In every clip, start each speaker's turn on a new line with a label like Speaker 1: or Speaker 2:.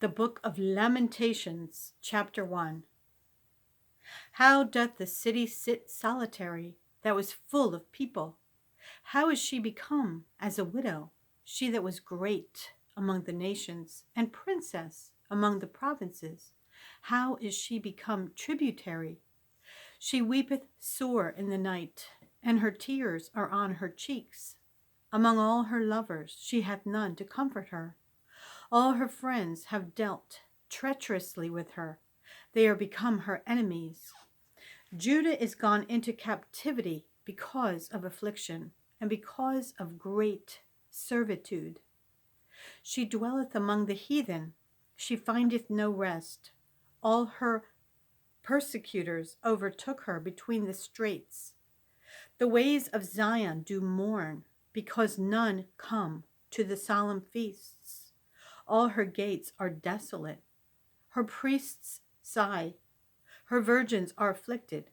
Speaker 1: The Book of Lamentations, chapter 1. How doth the city sit solitary, that was full of people? How is she become as a widow, she that was great among the nations, and princess among the provinces? How is she become tributary? She weepeth sore in the night, and her tears are on her cheeks. Among all her lovers she hath none to comfort her. All her friends have dealt treacherously with her. They are become her enemies. Judah is gone into captivity because of affliction and because of great servitude. She dwelleth among the heathen. She findeth no rest. All her persecutors overtook her between the straits. The ways of Zion do mourn, because none come to the solemn feasts. All her gates are desolate. Her priests sigh. Her virgins are afflicted,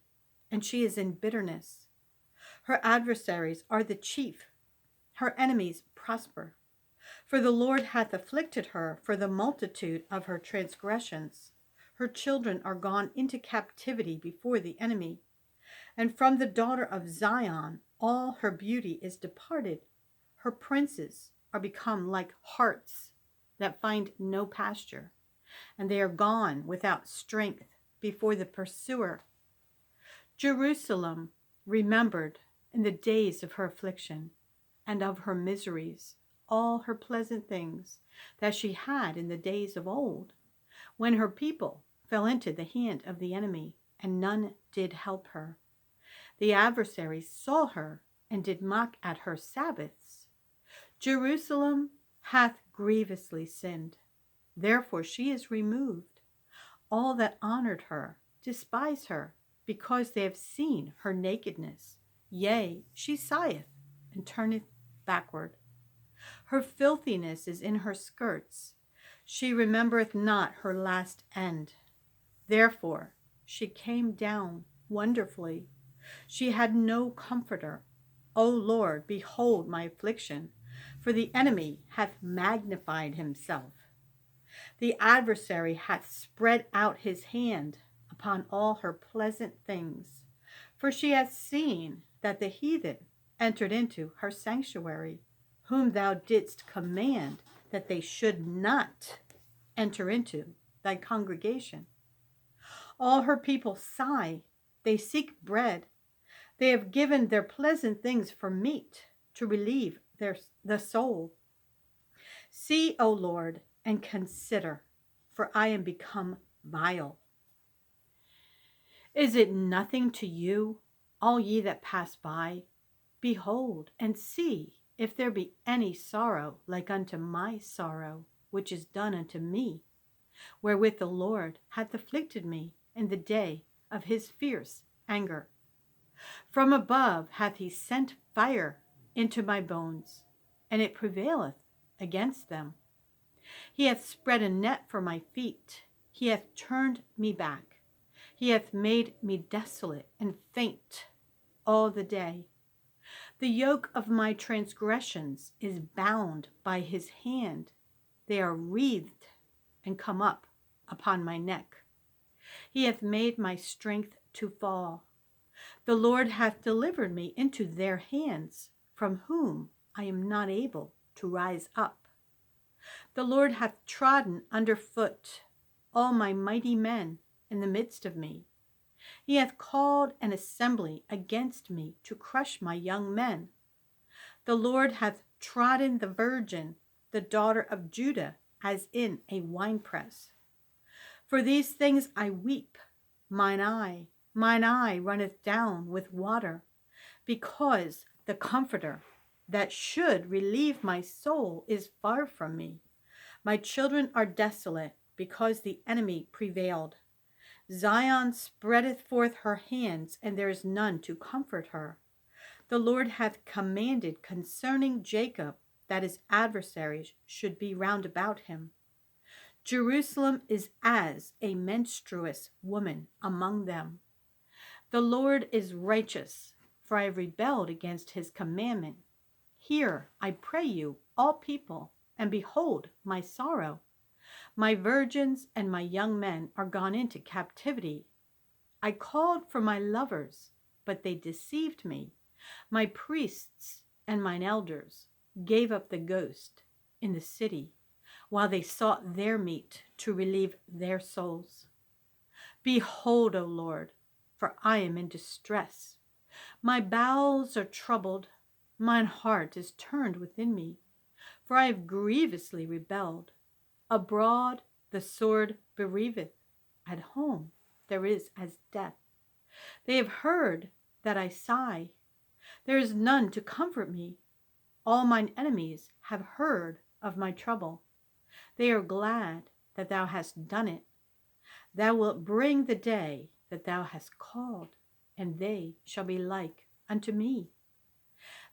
Speaker 1: and she is in bitterness. Her adversaries are the chief. Her enemies prosper. For the Lord hath afflicted her for the multitude of her transgressions. Her children are gone into captivity before the enemy. And from the daughter of Zion all her beauty is departed. Her princes are become like harts that find no pasture, and they are gone without strength before the pursuer. Jerusalem remembered in the days of her affliction and of her miseries all her pleasant things that she had in the days of old, when her people fell into the hand of the enemy, and none did help her. The adversaries saw her and did mock at her Sabbaths. Jerusalem hath grievously sinned. Therefore she is removed. All that honored her despise her, because they have seen her nakedness. Yea, she sigheth and turneth backward. Her filthiness is in her skirts. She remembereth not her last end. Therefore she came down wonderfully. She had no comforter. O Lord, behold my affliction, for the enemy hath magnified himself. The adversary hath spread out his hand upon all her pleasant things. For she hath seen that the heathen entered into her sanctuary, whom thou didst command that they should not enter into thy congregation. All her people sigh, they seek bread. They have given their pleasant things for meat, to relieve the soul. See, O Lord, and consider, for I am become vile. Is it nothing to you, all ye that pass by? Behold, and see if there be any sorrow like unto my sorrow, which is done unto me, wherewith the Lord hath afflicted me in the day of his fierce anger. From above hath he sent fire into my bones, and it prevaileth against them. He hath spread a net for my feet. He hath turned me back. He hath made me desolate and faint all the day. The yoke of my transgressions is bound by his hand. They are wreathed and come up upon my neck. He hath made my strength to fall. The Lord hath delivered me into their hands, from whom I am not able to rise up. The Lord hath trodden under foot all my mighty men in the midst of me. He hath called an assembly against me to crush my young men. The Lord hath trodden the virgin, the daughter of Judah, as in a winepress. For these things I weep, mine eye runneth down with water, because the Comforter that should relieve my soul is far from me. My children are desolate, because the enemy prevailed. Zion spreadeth forth her hands, and there is none to comfort her. The Lord hath commanded concerning Jacob that his adversaries should be round about him. Jerusalem is as a menstruous woman among them. The Lord is righteous, for I have rebelled against his commandment. Hear, I pray you, all people, and behold my sorrow. My virgins and my young men are gone into captivity. I called for my lovers, but they deceived me. My priests and mine elders gave up the ghost in the city, while they sought their meat to relieve their souls. Behold, O Lord, for I am in distress. My bowels are troubled, mine heart is turned within me, for I have grievously rebelled. Abroad the sword bereaveth, at home there is as death. They have heard that I sigh, there is none to comfort me. All mine enemies have heard of my trouble. They are glad that thou hast done it. Thou wilt bring the day that thou hast called, and they shall be like unto me.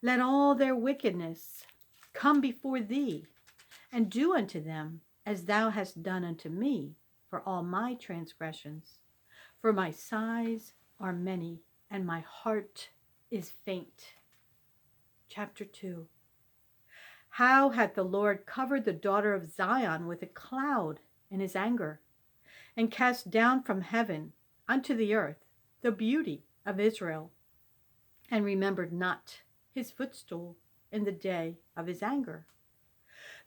Speaker 1: Let all their wickedness come before thee, and do unto them as thou hast done unto me for all my transgressions. For my sighs are many, and my heart is faint. Chapter 2. How hath the Lord covered the daughter of Zion with a cloud in his anger, and cast down from heaven unto the earth the beauty of Israel, and remembered not his footstool in the day of his anger.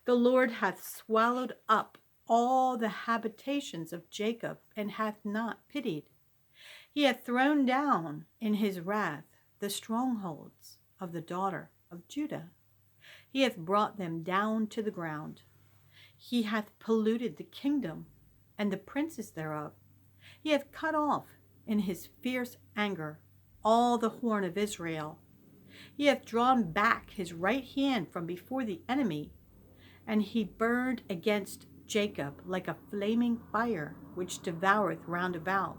Speaker 1: The Lord hath swallowed up all the habitations of Jacob, and hath not pitied. He hath thrown down in his wrath the strongholds of the daughter of Judah. He hath brought them down to the ground. He hath polluted the kingdom and the princes thereof. He hath cut off in his fierce anger all the horn of Israel. He hath drawn back his right hand from before the enemy, and he burned against Jacob like a flaming fire, which devoureth round about.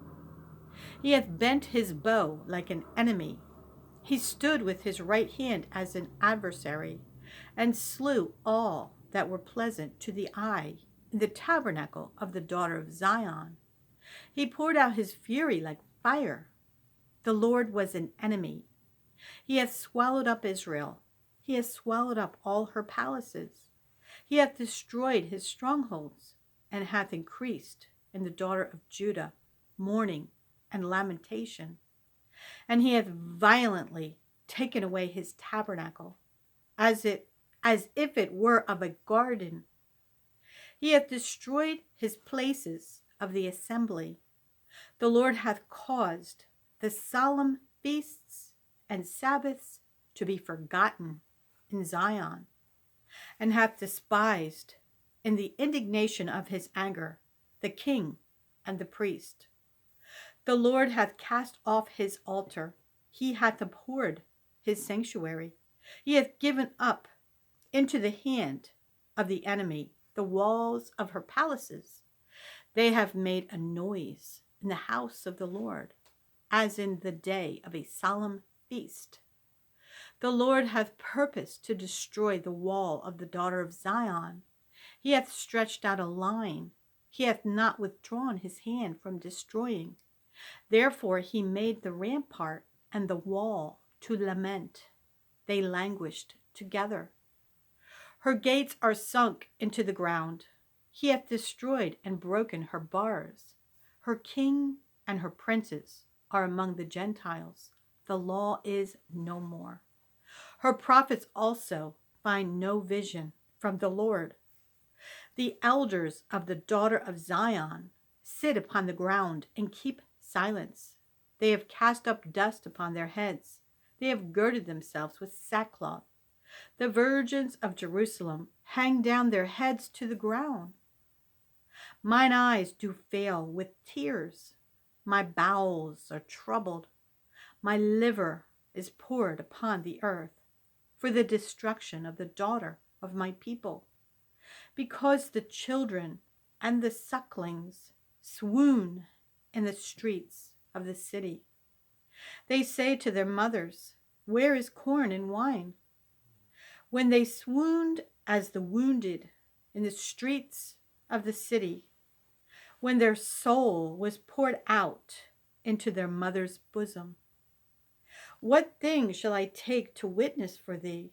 Speaker 1: He hath bent his bow like an enemy. He stood with his right hand as an adversary, and slew all that were pleasant to the eye in the tabernacle of the daughter of Zion. He poured out his fury like fire. The Lord was an enemy. He hath swallowed up Israel. He hath swallowed up all her palaces. He hath destroyed his strongholds, and hath increased in the daughter of Judah mourning and lamentation. And he hath violently taken away his tabernacle, as if it were of a garden. He hath destroyed his places of the assembly. The Lord hath caused the solemn feasts and Sabbaths to be forgotten in Zion, and hath despised in the indignation of his anger the king and the priest. The Lord hath cast off his altar. He hath abhorred his sanctuary. He hath given up into the hand of the enemy the walls of her palaces. They have made a noise in the house of the Lord, as in the day of a solemn feast. The Lord hath purposed to destroy the wall of the daughter of Zion. He hath stretched out a line. He hath not withdrawn his hand from destroying. Therefore he made the rampart and the wall to lament. They languished together. Her gates are sunk into the ground. He hath destroyed and broken her bars. Her king and her princes are among the Gentiles. The law is no more. Her prophets also find no vision from the Lord. The elders of the daughter of Zion sit upon the ground and keep silence. They have cast up dust upon their heads. They have girded themselves with sackcloth. The virgins of Jerusalem hang down their heads to the ground. Mine eyes do fail with tears. My bowels are troubled. My liver is poured upon the earth for the destruction of the daughter of my people, because the children and the sucklings swoon in the streets of the city. They say to their mothers, where is corn and wine? When they swooned as the wounded in the streets of the city, when their soul was poured out into their mother's bosom. What thing shall I take to witness for thee?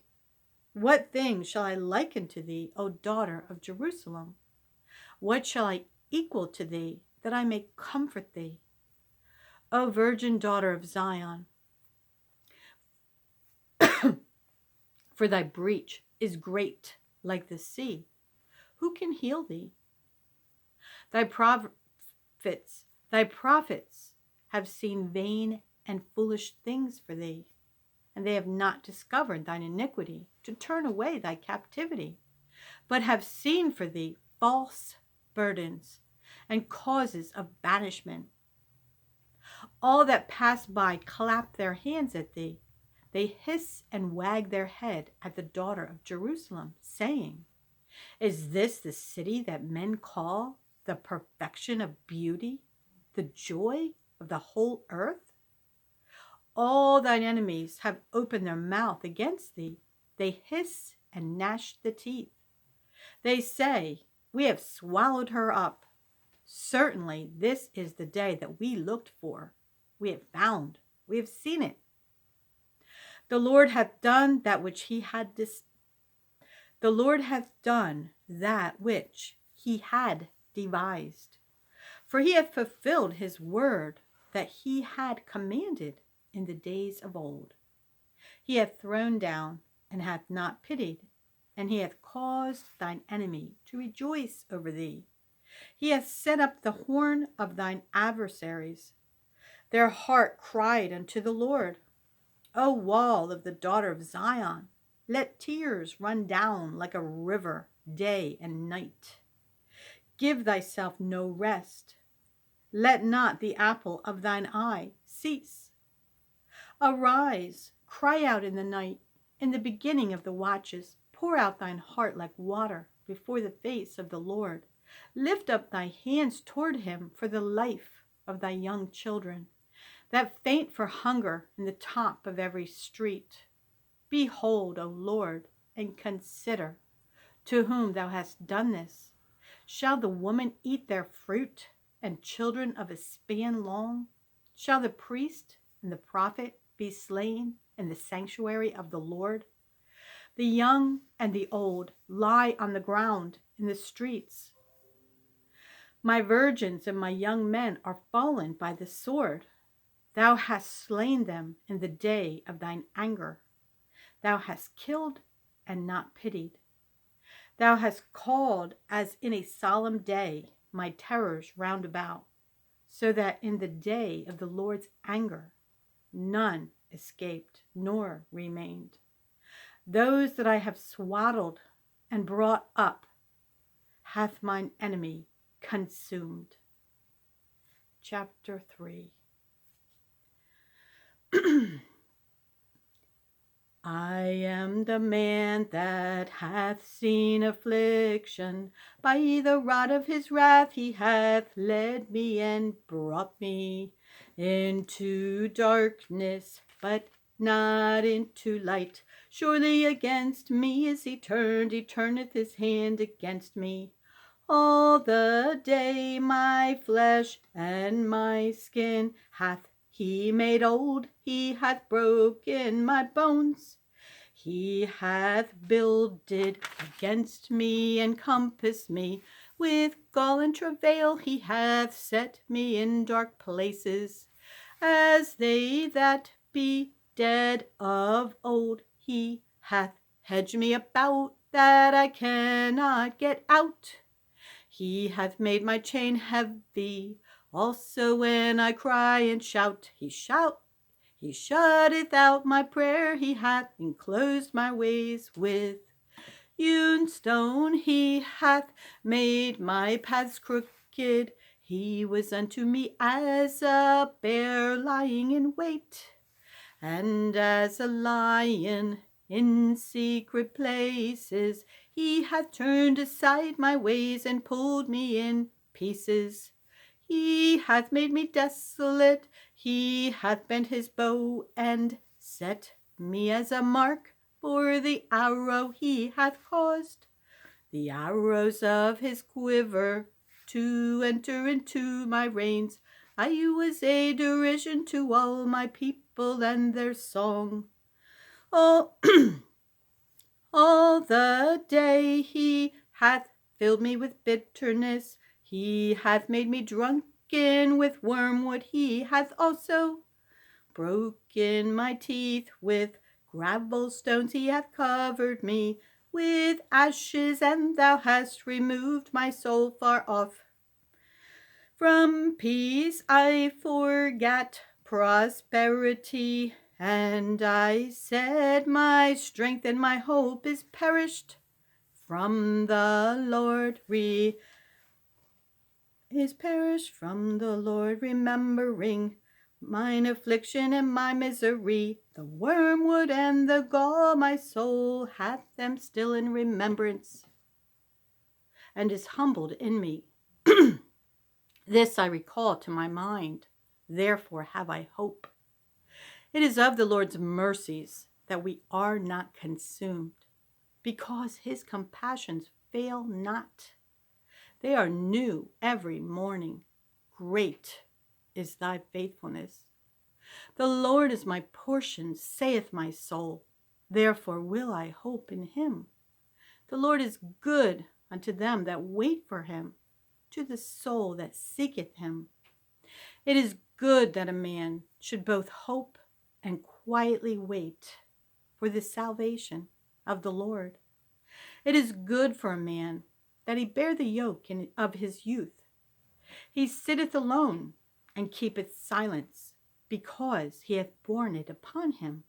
Speaker 1: What thing shall I liken to thee, O daughter of Jerusalem? What shall I equal to thee, that I may comfort thee? O virgin daughter of Zion, for thy breach is great like the sea. Who can heal thee? Thy prophets, thy prophets have seen vain and foolish things for thee, and they have not discovered thine iniquity to turn away thy captivity, but have seen for thee false burdens and causes of banishment. All that pass by clap their hands at thee. They hiss and wag their head at the daughter of Jerusalem, saying, Is this the city that men call the perfection of beauty, the joy of the whole earth? All thine enemies have opened their mouth against thee. They hiss and gnash the teeth. They say, We have swallowed her up. Certainly this is the day that we looked for. We have found, we have seen it. The Lord hath done that which he had The Lord hath done that which he had devised. For he hath fulfilled his word that he had commanded in the days of old. He hath thrown down and hath not pitied, and he hath caused thine enemy to rejoice over thee. He hath set up the horn of thine adversaries. Their heart cried unto the Lord, O wall of the daughter of Zion, let tears run down like a river day and night. Give thyself no rest. Let not the apple of thine eye cease. Arise, cry out in the night, in the beginning of the watches. Pour out thine heart like water before the face of the Lord. Lift up thy hands toward him for the life of thy young children, that faint for hunger in the top of every street. Behold, O Lord, and consider, to whom thou hast done this. Shall the woman eat their fruit, and children of a span long? Shall the priest and the prophet be slain in the sanctuary of the Lord? The young and the old lie on the ground in the streets. My virgins and my young men are fallen by the sword. Thou hast slain them in the day of thine anger. Thou hast killed and not pitied. Thou hast called as in a solemn day my terrors round about, so that in the day of the Lord's anger none escaped nor remained. Those that I have swaddled and brought up hath mine enemy consumed. Chapter 3. I am the man that hath seen affliction. By the rod of his wrath he hath led me and brought me into darkness, but not into light. Surely against me is he turneth his hand against me. All the day my flesh and my skin hath he made old, he hath broken my bones. He hath builded against me and compassed me. With gall and travail he hath set me in dark places. As they that be dead of old, he hath hedged me about, that I cannot get out. He hath made my chain heavy. Also when I cry and shout, he shutteth out my prayer. He hath enclosed my ways with hewn stone. He hath made my paths crooked. He was unto me as a bear lying in wait, and as a lion in secret places. He hath turned aside my ways and pulled me in pieces. He hath made me desolate. He hath bent his bow and set me as a mark for the arrow he hath caused the arrows of his quiver to enter into my reins. I was a derision to all my people and their song. All the day he hath filled me with bitterness. He hath made me drunken with wormwood. He hath also broken my teeth with gravel stones. He hath covered me with ashes, and thou hast removed my soul far off. From peace I forgat prosperity, and I said, my strength and my hope is perished. From the Lord remembering mine affliction and my misery. The wormwood and the gall, my soul hath them still in remembrance, and is humbled in me. This I recall to my mind, therefore have I hope. It is of the Lord's mercies that we are not consumed, because his compassions fail not. They are new every morning. Great is thy faithfulness. The Lord is my portion, saith my soul. Therefore will I hope in him. The Lord is good unto them that wait for him, to the soul that seeketh him. It is good that a man should both hope and quietly wait for the salvation of the Lord. It is good for a man that he bear the yoke of his youth. He sitteth alone and keepeth silence, because he hath borne it upon him.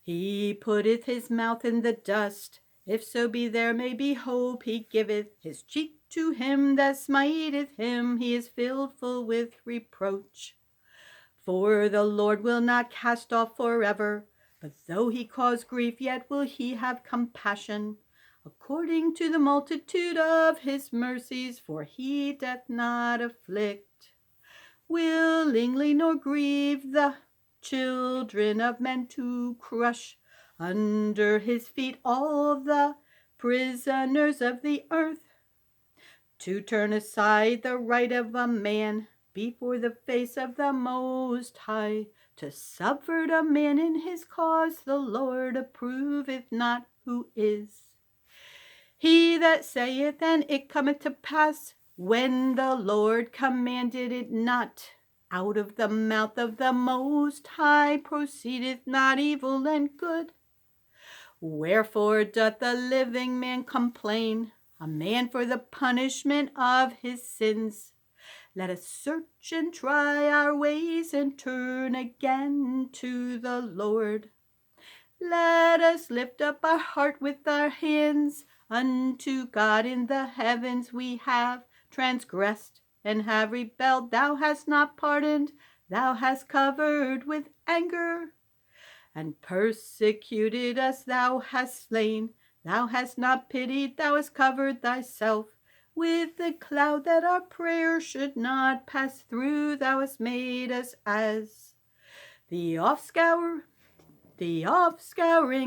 Speaker 1: He putteth his mouth in the dust. If so be there may be hope, he giveth his cheek to him that smiteth him. He is filled full with reproach. For the Lord will not cast off forever, but though he cause grief, yet will he have compassion, according to the multitude of his mercies, for he doth not afflict willingly, nor grieve the children of men, to crush under his feet all the prisoners of the earth, to turn aside the right of a man before the face of the Most High, to subvert a man in his cause. The Lord approveth not. Who is he that saith, and it cometh to pass, when the Lord commanded it not? Out of the mouth of the Most High proceedeth not evil and good. Wherefore doth the living man complain, a man for the punishment of his sins? Let us search and try our ways, and turn again to the Lord. Let us lift up our heart with our hands unto God. In the heavens we have transgressed and have rebelled. Thou hast not pardoned, thou hast covered with anger, and persecuted us. Thou hast slain, thou hast not pitied, thou hast covered thyself with the cloud, that our prayer should not pass through. Thou hast made us as the offscouring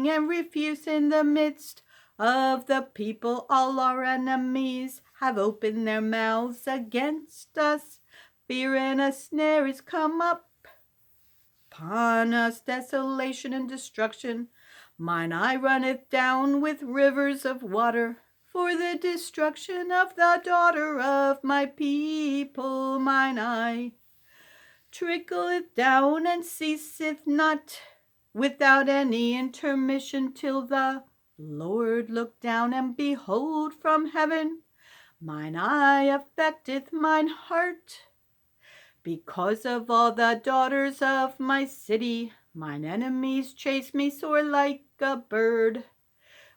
Speaker 1: and refuse in the midst of the people. All our enemies have opened their mouths against us. Fear and a snare is come up upon us, desolation and destruction. Mine eye runneth down with rivers of water, for the destruction of the daughter of my people. Mine eye trickleth down and ceaseth not, without any intermission, till the Lord look down and behold from heaven. Mine eye affecteth mine heart, because of all the daughters of my city. Mine enemies chase me sore like a bird.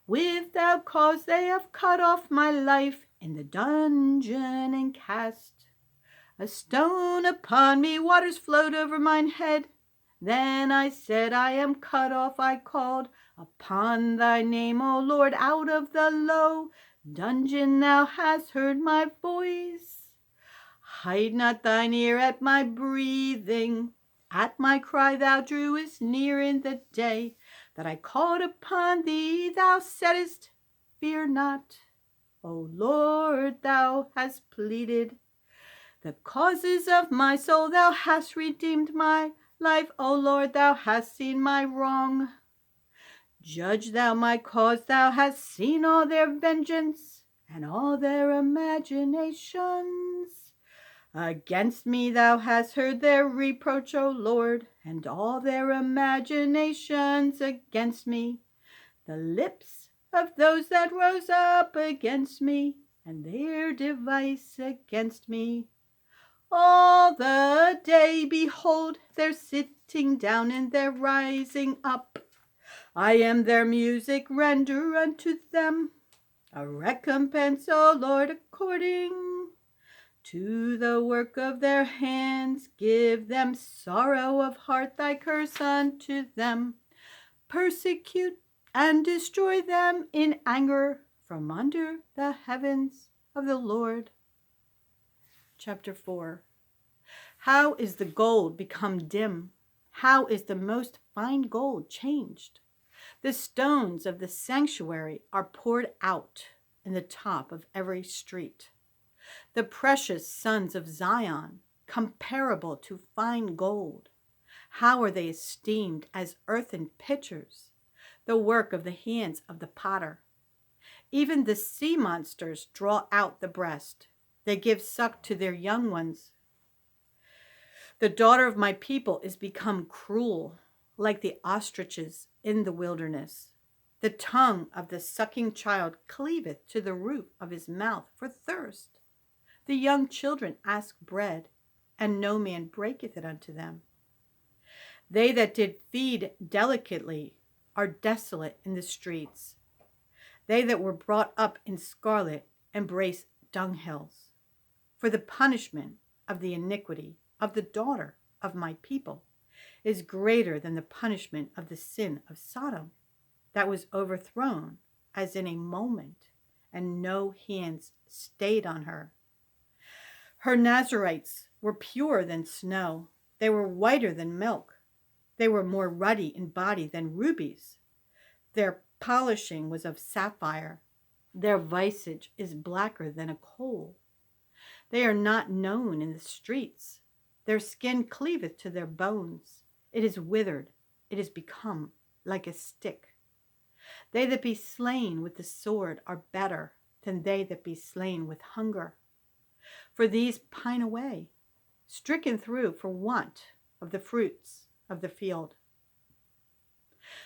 Speaker 1: Without cause they have cut off my life in the dungeon, and cast a stone upon me. Waters flowed over mine head. Then I said, I am cut off. I called upon thy name, O Lord. Out of the low dungeon thou hast heard my voice. Hide not thine ear at my breathing. At my cry thou drewest near. In the day that I called upon thee, thou saidst, fear not. O Lord, thou hast pleaded the causes of my soul. Thou hast redeemed my life. O Lord, thou hast seen my wrong. Judge thou my cause. Thou hast seen all their vengeance. and all their imaginations. Against me thou hast heard their reproach, O Lord, and all their imaginations against me. The lips of those that rose up against me, and their device against me. All the day, behold, their sitting down and their rising up. I am their music, render unto them a recompense, O Lord, according to the work of their hands. Give them sorrow of heart, thy curse unto them. Persecute and destroy them in anger from under the heavens of the Lord. Chapter 4. How is the gold become dim? How is the most fine gold changed? The stones of the sanctuary are poured out in the top of every street. The precious sons of Zion, comparable to fine gold, how are they esteemed as earthen pitchers, the work of the hands of the potter. Even the sea monsters draw out the breast. They give suck to their young ones. The daughter of my people is become cruel, like the ostriches in the wilderness. The tongue of the sucking child cleaveth to the roof of his mouth for thirst. The young children ask bread, and no man breaketh it unto them. They that did feed delicately are desolate in the streets. They that were brought up in scarlet embrace dunghills. For the punishment of the iniquity of the daughter of my people is greater than the punishment of the sin of Sodom, that was overthrown as in a moment, and no hands stayed on her. Her Nazarites were purer than snow. They were whiter than milk. They were more ruddy in body than rubies. Their polishing was of sapphire. Their visage is blacker than a coal. They are not known in the streets. Their skin cleaveth to their bones. It is withered. It is become like a stick. They that be slain with the sword are better than they that be slain with hunger. For these pine away, stricken through for want of the fruits of the field.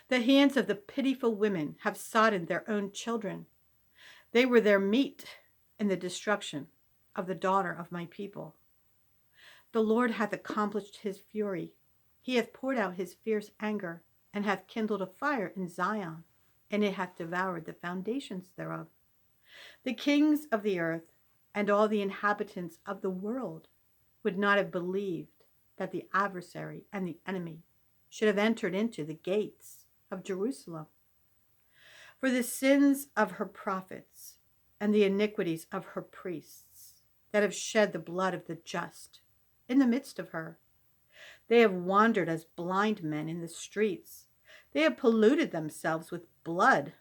Speaker 1: The hands of the pitiful women have sodden their own children. They were their meat in the destruction of the daughter of my people. The Lord hath accomplished his fury. He hath poured out his fierce anger, and hath kindled a fire in Zion, and it hath devoured the foundations thereof. The kings of the earth and all the inhabitants of the world would not have believed that the adversary and the enemy should have entered into the gates of Jerusalem. For the sins of her prophets and the iniquities of her priests that have shed the blood of the just in the midst of her. They have wandered as blind men in the streets. They have polluted themselves with blood,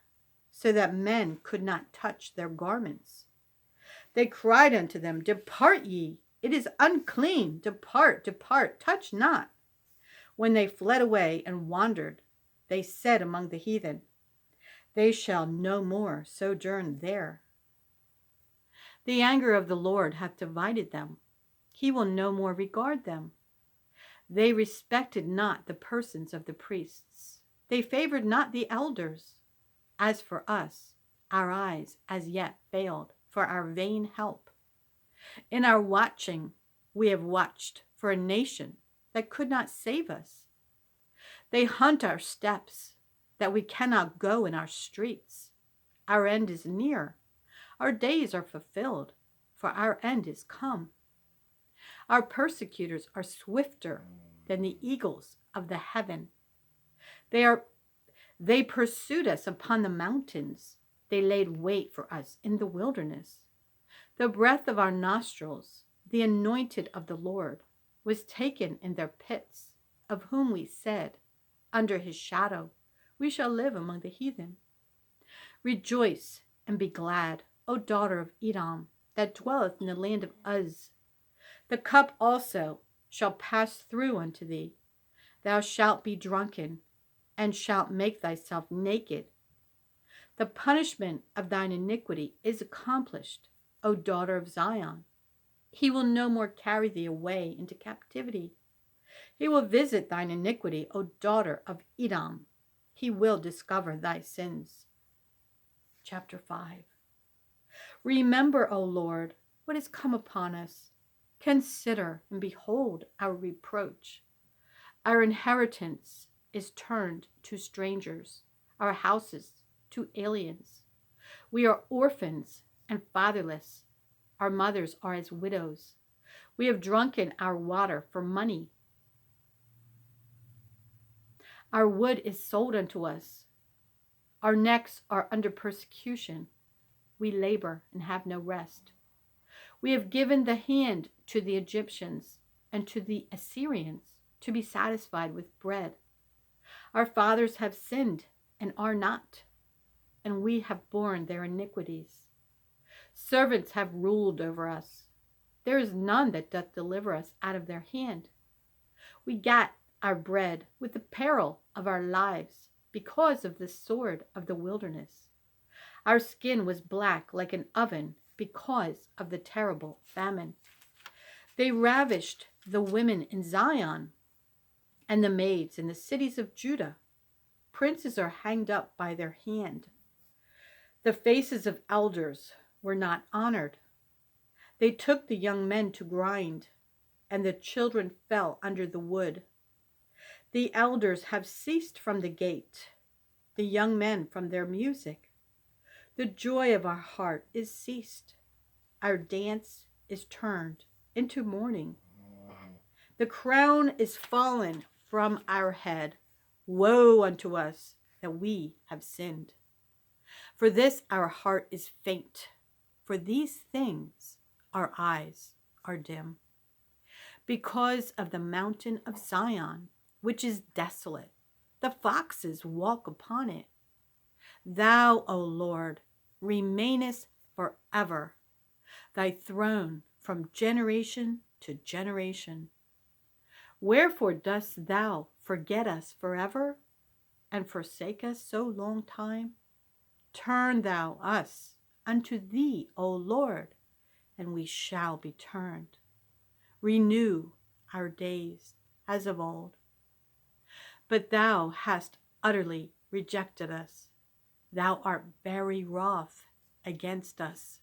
Speaker 1: so that men could not touch their garments. They cried unto them, Depart ye, it is unclean, depart, depart, touch not. When they fled away and wandered, they said among the heathen, They shall no more sojourn there. The anger of the Lord hath divided them. He will no more regard them. They respected not the persons of the priests. They favored not the elders. As for us, our eyes as yet failed for our vain help. In our watching, we have watched for a nation that could not save us. They hunt our steps, that we cannot go in our streets. Our end is near. Our days are fulfilled, for our end is come. Our persecutors are swifter than the eagles of the heaven. They pursued us upon the mountains. They laid wait for us in the wilderness. The breath of our nostrils, the anointed of the Lord, was taken in their pits, of whom we said, Under his shadow we shall live among the heathen. Rejoice and be glad, O daughter of Edom, that dwelleth in the land of Uz. The cup also shall pass through unto thee. Thou shalt be drunken, and shalt make thyself naked. The punishment of thine iniquity is accomplished, O daughter of Zion. He will no more carry thee away into captivity. He will visit thine iniquity, O daughter of Edom. He will discover thy sins. Chapter 5. Remember, O Lord, what has come upon us. Consider and behold our reproach. Our inheritance is turned to strangers, our houses to aliens. We are orphans and fatherless. Our mothers are as widows. We have drunken our water for money. Our wood is sold unto us. Our necks are under persecution. We labor and have no rest. We have given the hand to the Egyptians and to the Assyrians to be satisfied with bread. Our fathers have sinned and are not, and we have borne their iniquities. Servants have ruled over us. There is none that doth deliver us out of their hand. We got our bread with the peril of our lives because of the sword of the wilderness. Our skin was black like an oven because of the terrible famine. They ravished the women in Zion and the maids in the cities of Judah. Princes are hanged up by their hand. The faces of elders were not honored. They took the young men to grind, and the children fell under the wood. The elders have ceased from the gate, the young men from their music. The joy of our heart is ceased. Our dance is turned into mourning. The crown is fallen from our head. Woe unto us that we have sinned. For this our heart is faint. For these things our eyes are dim. Because of the mountain of Zion, which is desolate, the foxes walk upon it. Thou, O Lord, remainest forever, thy throne from generation to generation. Wherefore dost thou forget us forever, and forsake us so long time? Turn thou us unto thee, O Lord, and we shall be turned. Renew our days as of old. But thou hast utterly rejected us. Thou art very wroth against us.